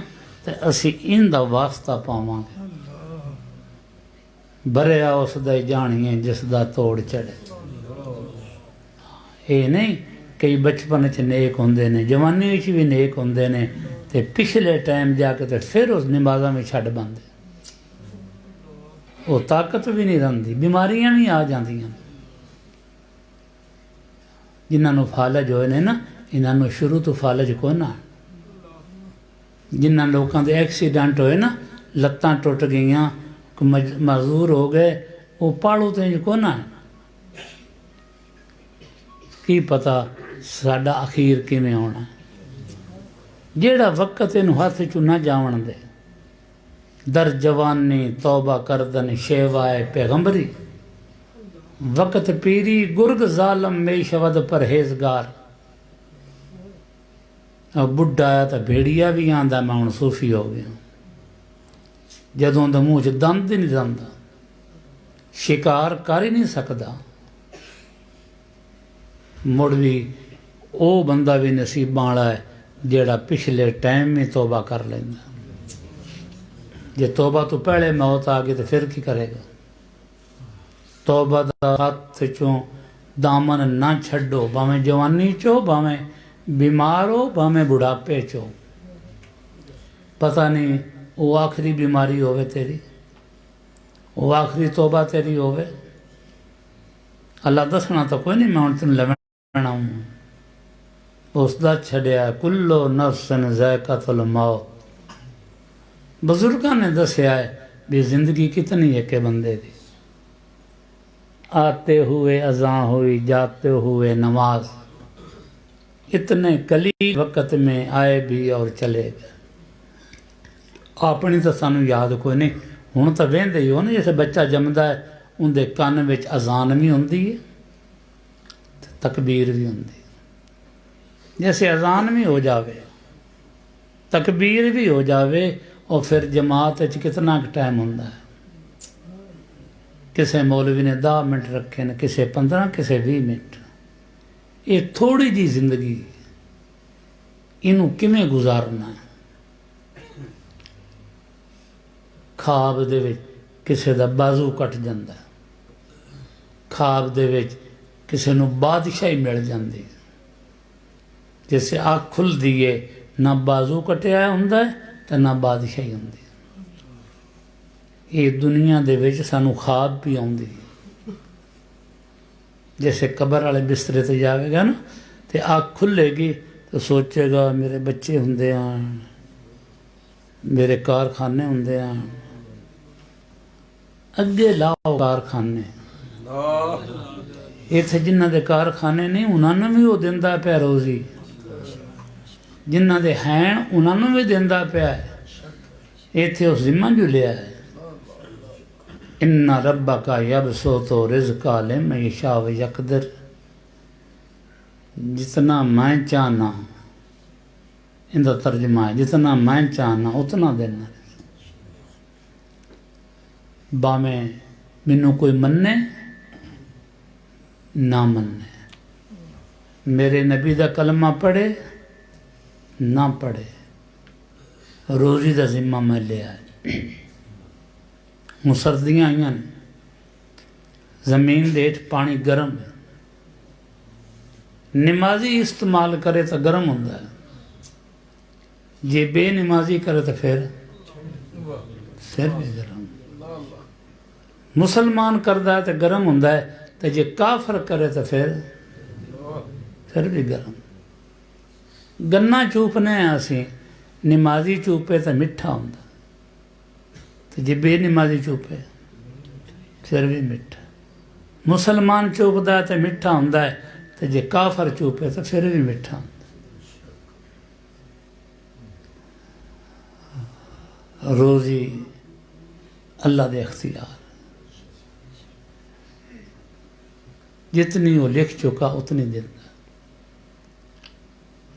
तो असी इनका वास्ता पावांगे। भरिया उसदा जानिए जिसदा तोड़ चढ़े। ये नहीं कई बचपन च नेक होंदे ने, जवानी भी नेक होंदे ने, तो पिछले टाइम जाके तो फिर उस नमाज़ा में छड़ पाते, वो ताकत भी नहीं रही, बीमारियां भी आ जांदियां। जिन्होंने फालज होए ने ना, इन्होंने शुरू तो फालज को ना। जिन्होंने लोगों के एक्सीडेंट होए ना, लत्तां टुट गई, मजदूर हो गए, वो पालू तो इंज को ना। की पता साडा अखीर किवें होना। जेड़ा वक्त इन हथ चू ना जावन दे, दर जवानी तौबा करदन शेवाए पैगंबरी, वक्त पीरी गुरग जालम मेशवद परहेजगार। और बुढ़ा आया तो भेड़िया भी आंदा मैं हुण सूफी हो गया। जदों दा मूँह च दंद ही नहीं जांदा, शिकार कर ही नहीं सकदा, मुड़ भी वो बंदा भी नसीबां वाला है जेड़ा पिछले टाइम में तौबा कर लेंदा। जे तौबा तो पहले मौत आ गई तो फिर की करेगा। तौबा दा हथ चों दामन ना छड्डो, भावें जवानी चो, भावें बीमार हो, भावें बुढ़ापे चो। पता नहीं वो आखिरी बीमारी होवे तेरी, वो आखिरी तौबा तेरी होवे। अल्लाह दसना तो कोई नहीं, मैं हुण तैनूं लैणा हूँ। उसदा छड्या कुल्लो नफ्सन ज़ायक़तुल मौत। बुजुर्गों ने दसिया है भी जिंदगी कितनी है के बंदे की। आते हुए अज़ां हुई, जाते हुए नमाज, इतने कलील वक़्त में आए भी और चले गए। अपनी तो सानू याद कोई नहीं। हुण तो वेंदे ही हो ना, जैसे बच्चा जमदा है उनके कान में अज़ान भी होंदी है, तकबीर भी होंदी। जैसे अज़ान भी हो जावे, तकबीर भी हो जावे, और फिर जमात कितना टाइम होंदा है। किसी मौलवी ने 10 मिनट रखे ने, किसी 15, किसी 20 मिनट। ये थोड़ी जी जिंदगी, इनू किवें गुजारना है। खाब दे विच किसी दा बाजू कट जांदा, खाब दे विच किसी नू बादशाही मिल जाती। जैसे अख खुलदी है, ना बाजू कटिया हुंदा है तो ना बादशाही होंदी। ये दुनिया दे विच सानू ख्वाब भी आउंदी। जैसे कबर वाले बिस्तरे ते जाएगा ना, तो अख खुलेगी तो सोचेगा मेरे बच्चे हुंदे हैं, मेरे कारखाने हुंदे हैं। अगे लाओ कारखाने, इत्थे जिन्हां दे कारखाने नहीं उन्होंने भी वो दिंदा पिया रोजी, जिन्हां दे हैं उन्होंने भी दिंदा पिया है। इत्थे उस जिम्मा जो लिया है। इन्ना रब्बका यबसुतु रिज़्क़ा लिमन यशाअ व यक़दिर। जितना मैं चाहना, इनका तर्जमा है जितना मैं चाहना उतना देना। भावें मैनू कोई मन्ने ना मन्ने, मेरे नबी का कलमा पढ़े ना पढ़े, रोज़ी का जिम्मा मैं लिया है। हूँ सर्दियाँ आईयां ने, जमीन दे हेठ पानी गर्म है, नमाजी इस्तेमाल करे तो गर्म होंदा है, जे बेनमाजी करे तो फिर भी गर्म। मुसलमान करदा है तो गर्म होंदा है, तो जे काफर करे तो फिर भी गर्म। गन्ना चूपने असी, नमाजी चूपे तो मिठा होंदा, तो जे बेनमाजी चूपे फिर भी मिठा। मुसलमान चूपदा है तो मिठा होंदा है, तो जे काफर चूपे तो फिर भी मिठा होंदा। रोज़ी अल्लाह दे इख्तियार, जितनी वो लिख चुका उतनी देता।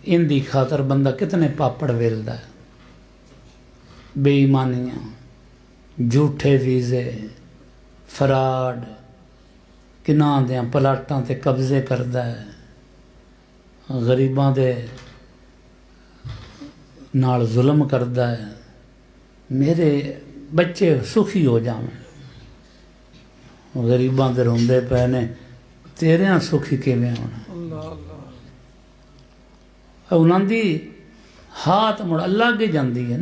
इनकी खातर बंदा कितने पापड़ वेलदा है। बेईमानियाँ, झूठे वीज़े, फराड, किन्हां दे प्लाटां ते कब्जे करदा है, गरीबां दे नाल जुल्म करदा है। मेरे बच्चे सुखी हो जावें, गरीबां दे रोंदे पे ने, तेरे सुखी किवें होना। उन्हां दी हाँ तो मुड़ अलग ही जाती है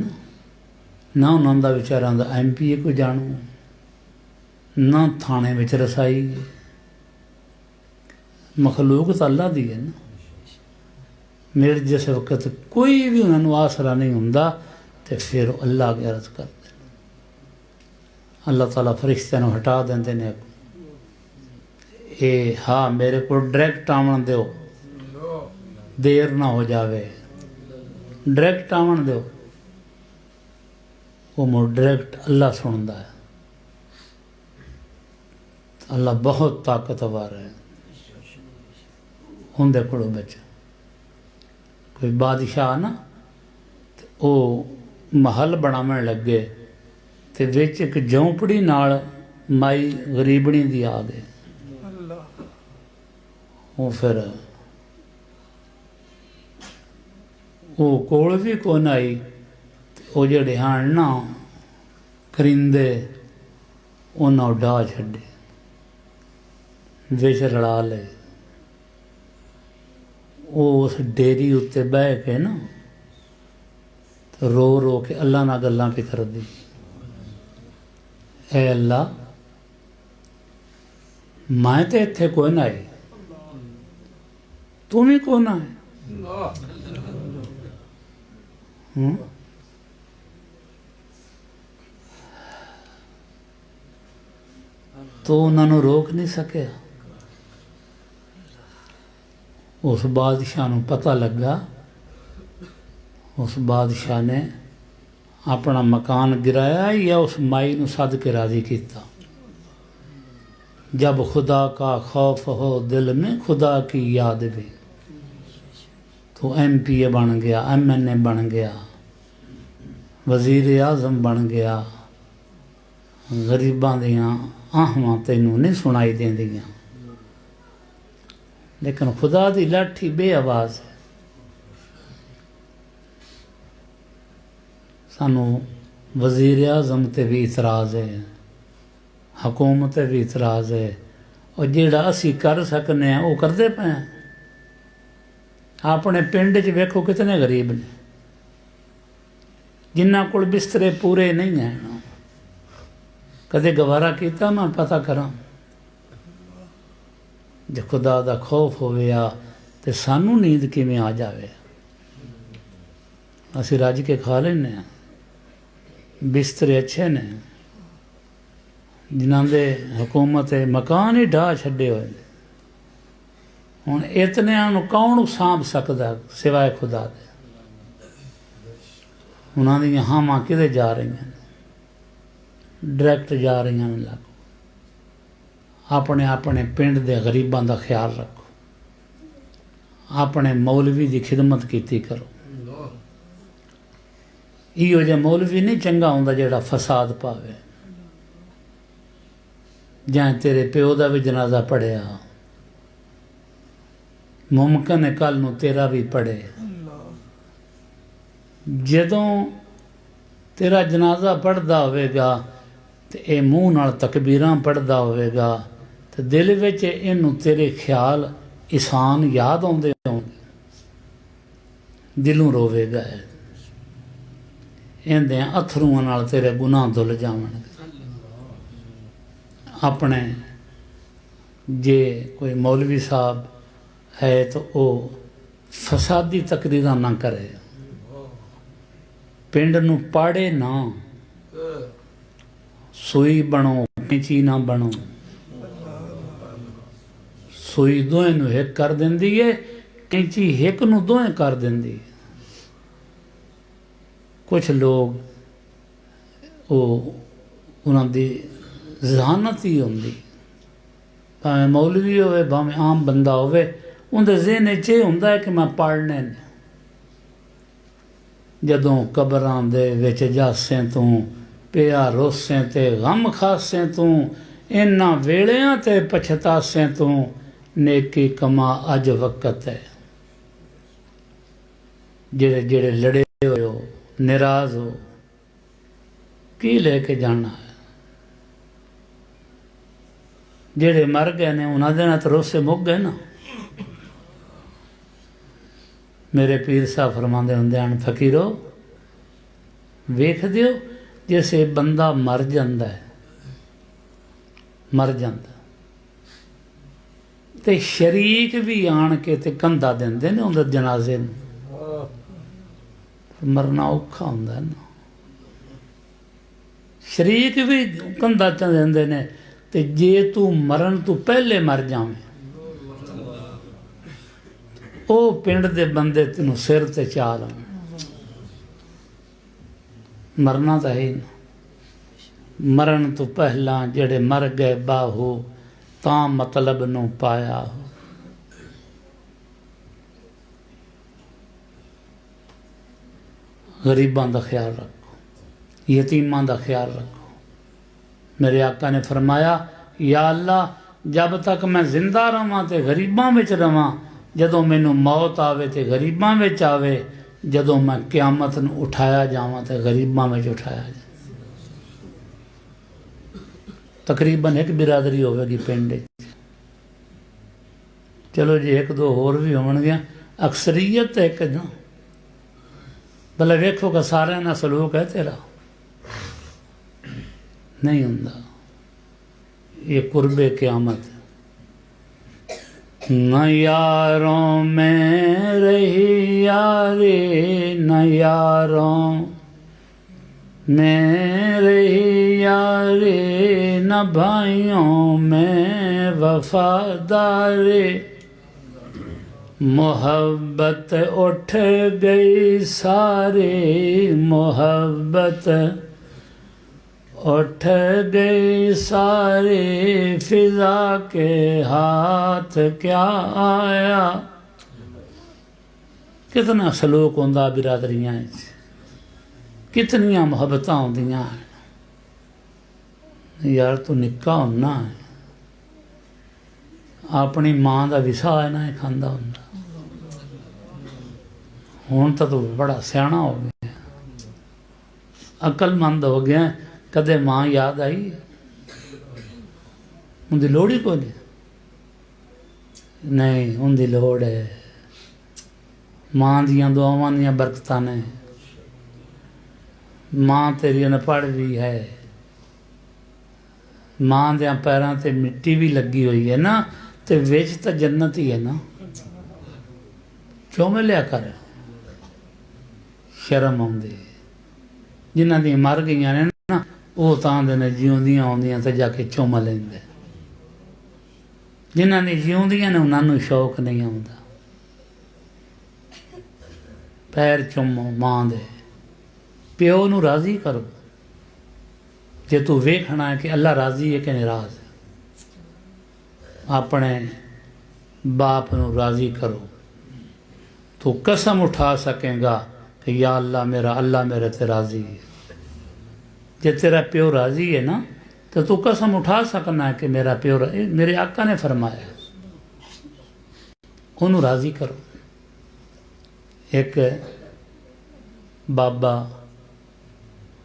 ना उन्होंने विचारों का MP कोई जानू ना थाने में रसाई मखलूक तो अल्लाह दी है ना। मेरे जिस वक्त कोई भी उन्होंने आसरा नहीं होंदा तो फिर अल्लाह की अर्ज करते अल्लाह ताला फरिश्तियां नूं हटा देंदे ने ये हाँ मेरे को डायरैक्ट आवन दो देर ना हो जावे डायरैक्ट आवन दो वो मुड़ डायरैक्ट अल्लाह सुनता है। अल्लाह बहुत ताकतवर है। उनके कोलों बच कोई बादशाह ना वो महल बनावन लगे तो विच एक झोंपड़ी नाल माई गरीबनी दी आ गए वो फिर वो कोल भी कौन आई वो जड़े हन ना करिंदे उन्होंने डाह छड्डे विच रला ले वो उस डेरी उत्ते बह के ना तो रो रो के अल्लाह नाल गल्लां पे करदी ऐ अल्लाह मैं तो इत्थे कोई ना आई तू भी कौन है तो उन्होंने रोक नहीं सके। उस बादशाह नूं पता लगा उस बादशाह ने अपना मकान गिराया या उस माई नूं सद के राजी किया। जब खुदा का खौफ हो दिल में खुदा की याद भी तो MPA बन गया MNA बन गया वजीर आजम बन गया गरीबां दियां आहवां तैनूं नहीं सुनाई देंदियां लेकिन खुदा दी लाठी बेआवाज़ है। सानू वजीर आजम ते भी इतराज़ है हुकूमत भी इतराज़ है और जिहड़ा असी कर सकने वो करते पे हैं। अपने पिंड च वेखो कितने गरीब ने जिन्हां कोल बिस्तरे पूरे नहीं हैं कदे गवारा किया मैं पता करा जे खुदा दा खौफ होया तो सानू नींद किवें आ जाए असी रज के खा लेने बिस्तरे अच्छे ने जिन्हां दे हुकूमत मकान ही ढाह छड्डे हुए हुण इतनियां नूं कौन सांभ सकदा सिवाय खुदा दे। उन्हां दी हावां किधे जा रही हैं डायरैक्ट जा रही हैं लागू। अपने अपने पिंड दे गरीबां दा ख्याल रखो अपने मौलवी दी खिदमत कीती करो। इहो जिहा मौलवी नहीं चंगा हुंदा जिहड़ा फसाद पावे जां तेरे प्यो दा भी जनाजा पढ़िया मुमकिन है कल नूं तेरा भी पढ़े। जदों तेरा जनाजा पढ़दा होवेगा तो यह मूँह नाल तकबीरां पढ़दा होवेगा तो दिल विच इनू तेरे ख्याल इसान याद आउंदे होणगे दिलों रोवेगा इहदे अथरूआं नाल तेरे गुनाह धुल जावणगे। अपने जे कोई मौलवी साहब है तो वो फसादी तकरीरां ना करे पिंड नूं पाड़े ना सुई बनो कैंची ना बनो। सुई दोएं नूं हिक कर दिंदी है कैंची हिक नूं दोएं कर दिंदी है। कुछ लोग वो उन्हां दी जहानत ही होंदी भावें मौलवी होवे भावें आम बंदा होवे उनके ज़हन च ये हुंदा है कि मैं पढ़ने ने। जदों कबरां दे विच जासें तूं पिया रोसें ते गम खासें तूं इन्हां वेलियां ते पछतासें तूं नेकी कमा अज वक्त है। जेड़े जेड़े लड़े हो निराज हो की लेके जाना है। जेड़े मर गए ने उन्होंने तो रोसे मुक गए ना। मेरे पीर साहब फरमाते होंदे हैं, फकीरो वेख दियो जैसे बंदा मर जाता है, मर जाता ते शरीक भी आन के ते कंधा देंदे ने उहदे जनाजे नूं। मरना औखा हुंदा है ना, शरीक भी कंधा च देंदे ने। ते जे तू मरण तू पहले मर जावें, ओ पिंड दे बंदे तेनों सिर ते चा लैण। मरना तो है ही ना, मरण तो पहला जेड़े मर गए बाहो तां मतलब नूं पाया हो। गरीबां दा ख्याल रखो, यतीमां दा ख्याल रखो। मेरे आका ने फरमाया, या अल्लाह जब तक मैं जिंदा रवां ते गरीबां विच रवां, जदों मैनू मौत आवे ते गरीबां विच आवे, जदों मैं क्यामत नूं उठाया जावां ते गरीबां विच उठाया जावां। तकरीबन एक बिरादरी होवेगी पिंड। चलो जी एक दो होर भी होणगियां, अक्सरीयत एक ना। भले वेखो कि सारिਆਂ ਨਾਲ सलूक है तेरा, नहीं हुंदा। ये कुर्बे क़यामत। न यारों में रही यारी, न यारों में रही यारी, न भाइयों में वफादारी। मोहब्बत उठ गई सारी, मोहब्बत उठ गई सारी, फिजा के हाथ क्या आया। कितना सलूक होंदा बिरादरियां, कितनियां मुहब्बतां होंदियां। यार तू निक्का होना है, अपनी मां का विसा इना खांदा हुंदा। हुण तो तू बड़ा सियाणा हो गया, अकलमंद हो गया। कदे मां याद आई? उनकी लोड़ ही कोई नहीं, उनकी लोड़ है। मां दियां दुआवां दियां बरकतां ने। मां तेरी अनपढ़ भी है, मां दे पैरों ते मिट्टी भी लगी हुई है ना, तो विच तो जन्नत ही है ना। क्यों मिलिया कर? शर्म आउंदी। जिन्हां दी मर गई ने ना, वो तां दे ने जिउंदियां आउंदियां ते जाके चुम लैंदे। जिन्हां दी जिउंदियां ने उन्हां नूं शौक नहीं आउंदा। पैर चुमो मां दे, प्यो नूं राज़ी करो। जे तू वेखना है कि अल्लाह राज़ी है कि नाराज़ है, अपने बाप नूं राज़ी करो। तू कसम उठा सकेगा कि या अल्लाह मेरे ते राज़ी है। जे तेरा प्यो राज़ी है ना, तो तू कसम उठा सकना है कि मेरा प्यो मेरे आका ने फरमाया, उन्होंने राज़ी करो। एक बाबा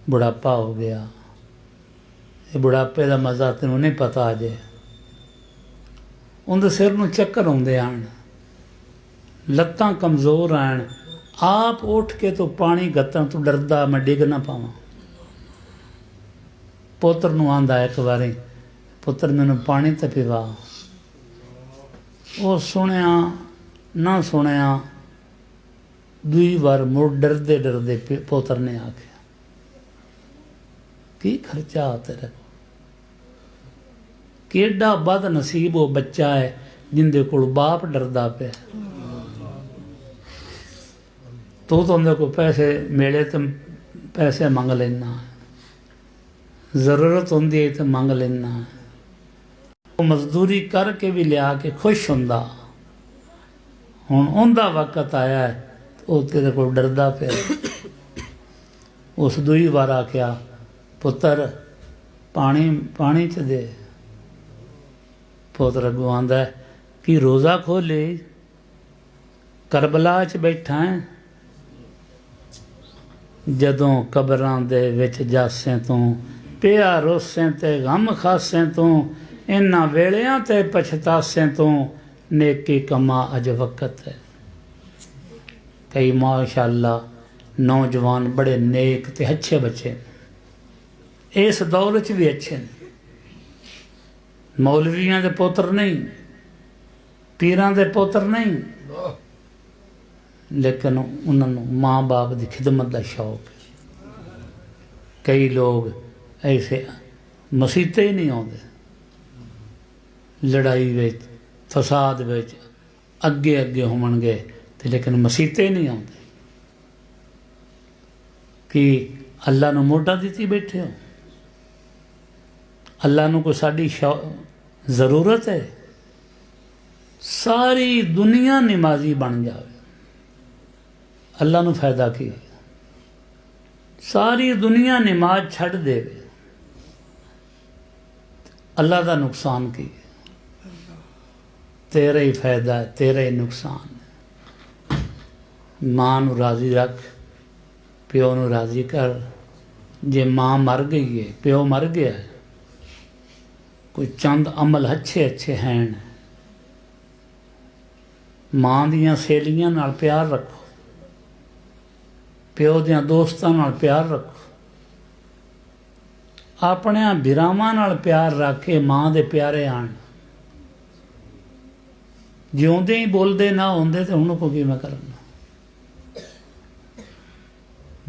बुढ़ापा हो गया, ये बुढ़ापे का मज़ा तेनों नहीं पता अजे। उनके सिर में चक्कर आउंदे आन, लत्तां कमज़ोर आन, आप उठ के तो पानी गत्तन तो डरदा मैं डिग ना पावां। पुत्र नूं आंदा एक बारी, पुत्र मैनूं पानी ते पिवा। वो सुनिया ना सुनिया, दूई बार मुड़ डरदे डरदे पुत्र ने आख्या, की खर्चा तेरे को? केडा बद नसीब वो बच्चा है जिंदे कोल बाप डरदा पे। तू तो उन्हें को पैसे मिले तो पैसे मंग लेना, ज़रूरत होंदी है तो मंग लेना। वो मजदूरी करके भी लिया के खुश होंदा। हुण उनका वक्त आया है, वो तेरे को डरदा पे। उस दूई बार आख्या, पुत्र पानी पानी च दे। पुत्र अगों आंदा है कि रोज़ा खोले, करबला च बैठा है। जदों कबरां दे विच जासें तूं, पिया रोसें ते गम खासें तूं, इन्हां वेलियां ते पछतासें तूं, नेकी कमा अज वक्त है। कई माशाअल्लाह नौजवान बड़े नेक ते अच्छे बच्चे ने। इस दौर च भी अच्छे ने, मौलवियां दे पुत्र नहीं, पीरां दे पुत्र नहीं, लेकिन उन्होंने माँ बाप की खिदमत का शौक है। कई लोग ऐसे मसीते ही नहीं आते, लड़ाई विच फसाद विच अगे अगे होवणगे ते लेकिन मसीते नहीं आते। कि अल्लाह नूं मोटा दिती बैठे हो? अल्लाह नूं कोई साडी ज़रूरत है? सारी दुनिया नमाजी बन जाए, अल्लाह नूं फायदा की? सारी दुनिया नमाज छड़ दे, अल्लाह का नुकसान की? तेरा ही फायदा है, तेरा ही नुकसान है। मां नूं राजी रख, प्यो नूं राजी कर। जे मां मर गई है, प्यो मर गया है, कोई चंद अमल अच्छे अच्छे हैं, मां दियां सहेलियां नाल प्यार रखो, प्यो दियां दोस्तां नाल प्यार रखो, अपने बिरावां नाल प्यार रख के मां दे प्यारे आण। जिउंदे ही बोलते ना होंदे तो हुण को किवें करना।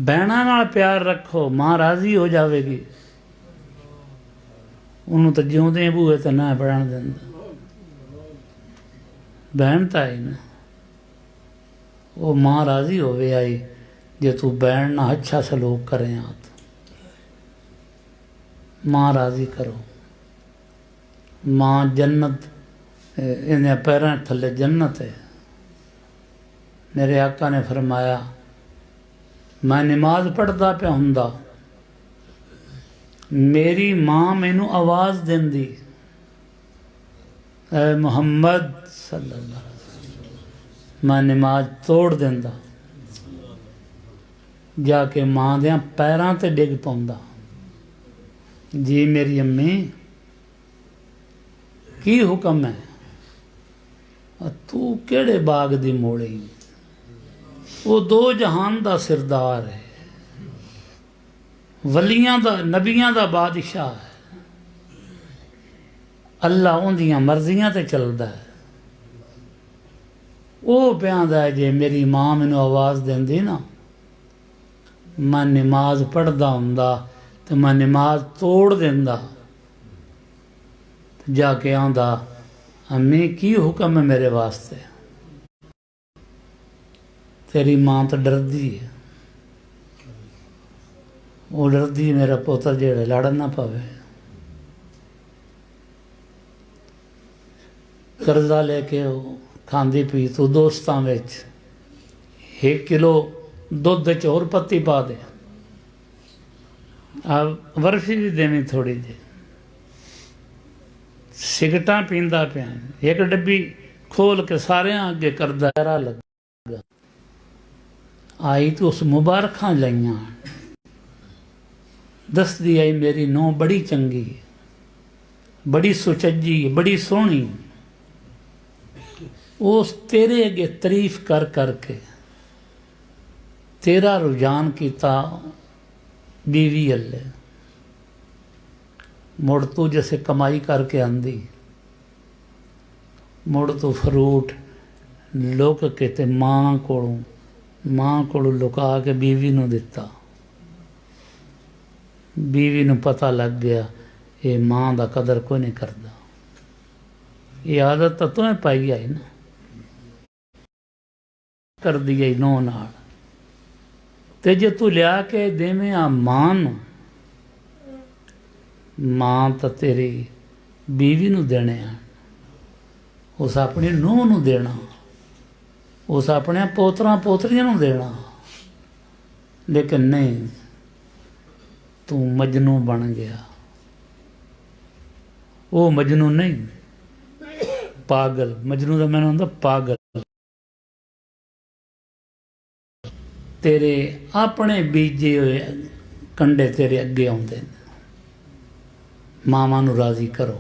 भैणां नाल प्यार रखो, मां राजी हो जाएगी। उन्होंने तो जिउंदे बूहे तो ना पढ़न देंदा, बहन तो आई ना, वो मां राजी होवे आई जे तू बहन ना अच्छा सलूक करें। आप मां राजी करो। मां जन्नत, इन्हें पैरों थले जन्नत है। मेरे आका ने फरमाया, मैं नमाज पढ़ता पिया हुंदा, मेरी मां मैनू आवाज़ देंदी, ऐ मुहम्मद सल्लल्लाहु अलैहि वसल्लम। मैं नमाज तोड़ देंदा, जाके मां दे पैरों ते डिग पाउंदा, जी मेरी अम्मी की हुक्म है? तू केड़े बाग दी मोड़ी? वो दो जहान दा सिरदार है, वलियां दा नबियां दा बादशाह है। अल्लाह उन्दियां मर्जियां ते चलदा है। वो प्यांदा है जे मेरी मां मैनू आवाज़ देंदी ना, मैं नमाज पढ़दा हुंदा तो मैं नमाज तोड़ देंदा। जाके आंदा, अम्मी की हुक्म है मेरे वास्ते? तेरी मां तो डरदी है, वो डरदी मेरा पुत्र जेड़ा लड़ ना पवे। कर्जा लेके खांदी पी तू दोस्तां विच 1 किलो दुध च होर पत्ती पा दे, बर्फी भी देनी थोड़ी जी। सिगटां पींदा पिया, एक डब्बी खोल के सारे अगे करदा लगा। आई तो उस मुबारखां लईयां, दसदी आई मेरी नूं बड़ी चंगी, बड़ी सुचज्जी, बड़ी सोहनी। उस तेरे अगे तारीफ कर करके तेरा रुझान किया बीवी अल्ले। मुड़ तू जैसे कमाई करके आंदी, मुड़ तू फ्रूट लुक के ते मां कोलों लुका के बीवी नूं दिता। बीवी नूं पता लग गया ये मां दा कदर कोई नहीं करता। ये आदत तो तुम्हें पाई आई ना, कर दी आई नौ नाल। ते जे तू लिया के देवें आ मां नूं, मां तो तेरी बीवी नूं देने आ, उस अपनी नूह नूं देना, उस अपने पोतरा पोतरियां नूं देना। लेकिन नहीं, तू मजनू बन गया। वो मजनू नहीं, पागल। मजनू का मैंने होंदा पागल। तेरे अपने बीजे हुए कंडे तेरे अगे आउंदे ने। मावां नूं राजी करो,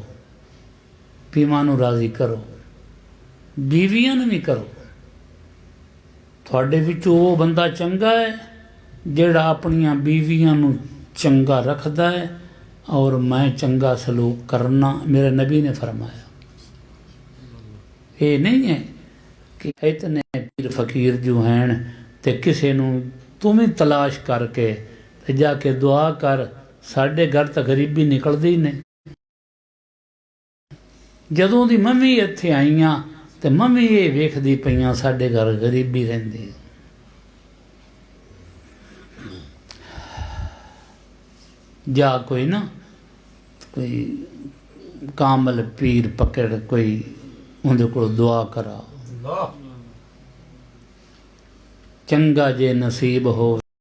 पीवां नूं राजी करो, बीवियां नूं भी करो। ਤੁਹਾਡੇ ਵਿੱਚੋਂ ਉਹ ਬੰਦਾ ਚੰਗਾ ਹੈ ਜਿਹੜਾ ਆਪਣੀਆਂ ਬੀਵੀਆਂ ਨੂੰ ਚੰਗਾ ਰੱਖਦਾ है और मैं चंगा सलूक करना। मेरे नबी ने फरमाया। ये नहीं है कि इतने पीर फकीर जो हैं ते किसी नूं तुम ही तलाश करके ते जाके दुआ कर। साढ़े घर तो गरीबी निकलती नहीं। जदों दी मम्मी इत्थे आईयां ते मम्मी ये वेखदी पईयां साढ़े घर गरीबी रहिंदी। जा कोई ना कोई कामल पीर पकड़ कोई उहदे कोल दुआ करा। चंगा जे नसीब हो